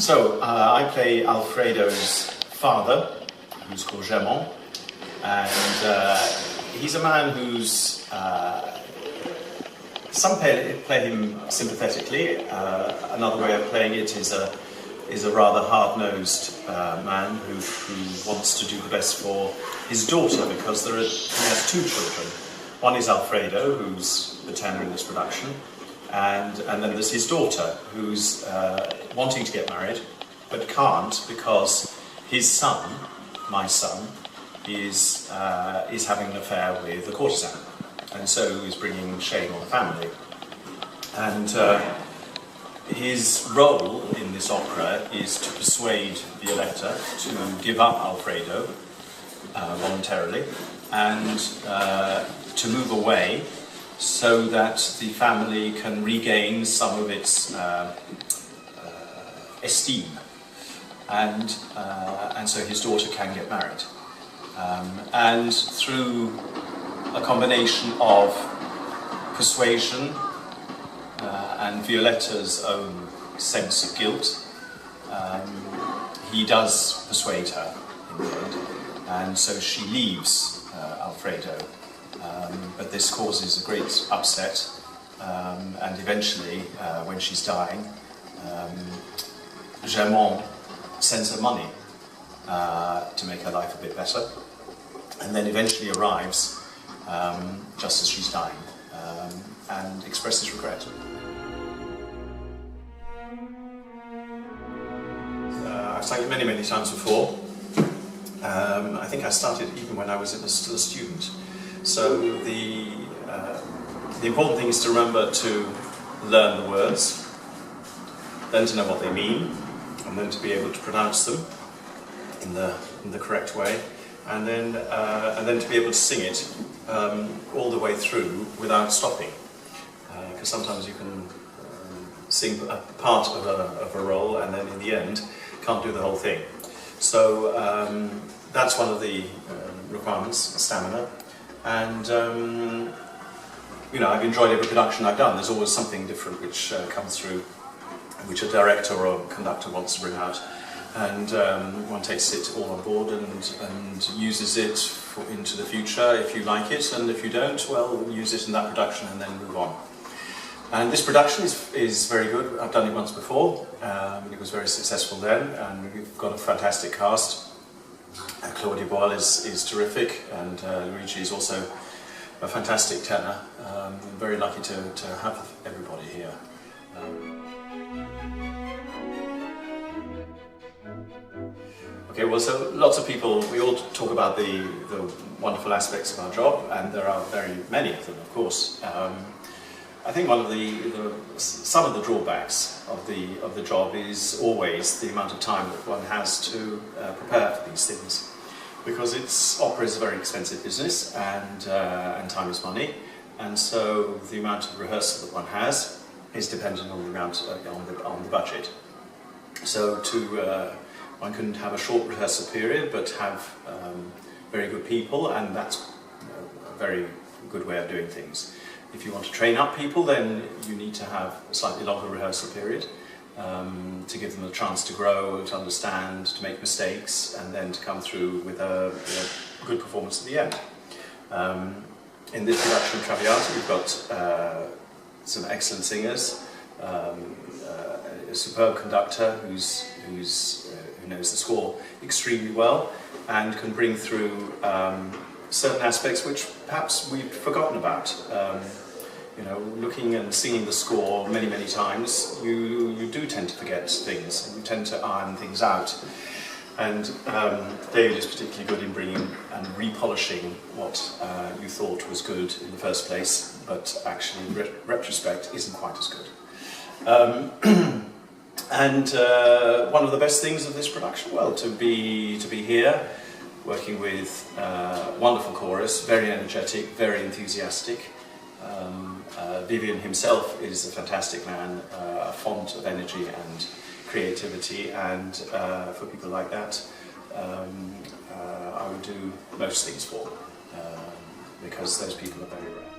I play Alfredo's father, who's called Germont, and he's a man who's, some play him sympathetically. Another way of playing it is a rather hard-nosed man who wants to do the best for his daughter, because he has two children. One is Alfredo, who's the tenor in this production, and then there's his daughter, who's wanting to get married, but can't because his son, my son, is having an affair with a courtesan, and so he's bringing shame on the family. And his role in this opera is to persuade Violetta to give up Alfredo voluntarily and to move away, so that the family can regain some of its esteem, and so his daughter can get married. And through a combination of persuasion and Violetta's own sense of guilt, he does persuade her in the end, and so she leaves Alfredo. But this causes a great upset, and eventually, when she's dying, Germont sends her money to make her life a bit better, and then eventually arrives just as she's dying, and expresses regret. I've sung it many times before. I think I started even when I was still a student. So the important thing is to remember to learn the words, then to know what they mean, and then to be able to pronounce them in the correct way, and then to be able to sing it all the way through without stopping, because sometimes you can sing a part of a role and then in the end can't do the whole thing. So that's one of the requirements, stamina. And I've enjoyed every production I've done. There's always something different which comes through, which a director or a conductor wants to bring out, and one takes it all on board and uses it into the future if you like it, and if you don't, well, use it in that production and then move on. And this production is very good. I've done it once before. It was very successful then, and we've got a fantastic cast. Claudia Boyle is terrific, and Luigi is also a fantastic tenor. I'm very lucky to have everybody here. Okay, well, so lots of people, we all talk about the wonderful aspects of our job, and there are very many of them, of course. I think one of some of the drawbacks of the job is always the amount of time that one has to prepare for these things, because opera is a very expensive business, and time is money, and so the amount of rehearsal that one has is dependent on the amount on the budget. So one can have a short rehearsal period, but have very good people, and that's a very good way of doing things. If you want to train up people, then you need to have a slightly longer rehearsal period to give them a chance to grow, to understand, to make mistakes, and then to come through with a good performance at the end. In this production of Traviata, we've got some excellent singers, a superb conductor who knows the score extremely well and can bring through certain aspects which perhaps we've forgotten about. Looking and singing the score many times, you do tend to forget things, and you tend to iron things out. And David is particularly good in bringing and repolishing what you thought was good in the first place, but actually in retrospect isn't quite as good. And one of the best things of this production, well, to be here, working with wonderful chorus, very energetic, very enthusiastic. Vivian himself is a fantastic man, a font of energy and creativity, and for people like that, I would do most things for, because those people are very rare.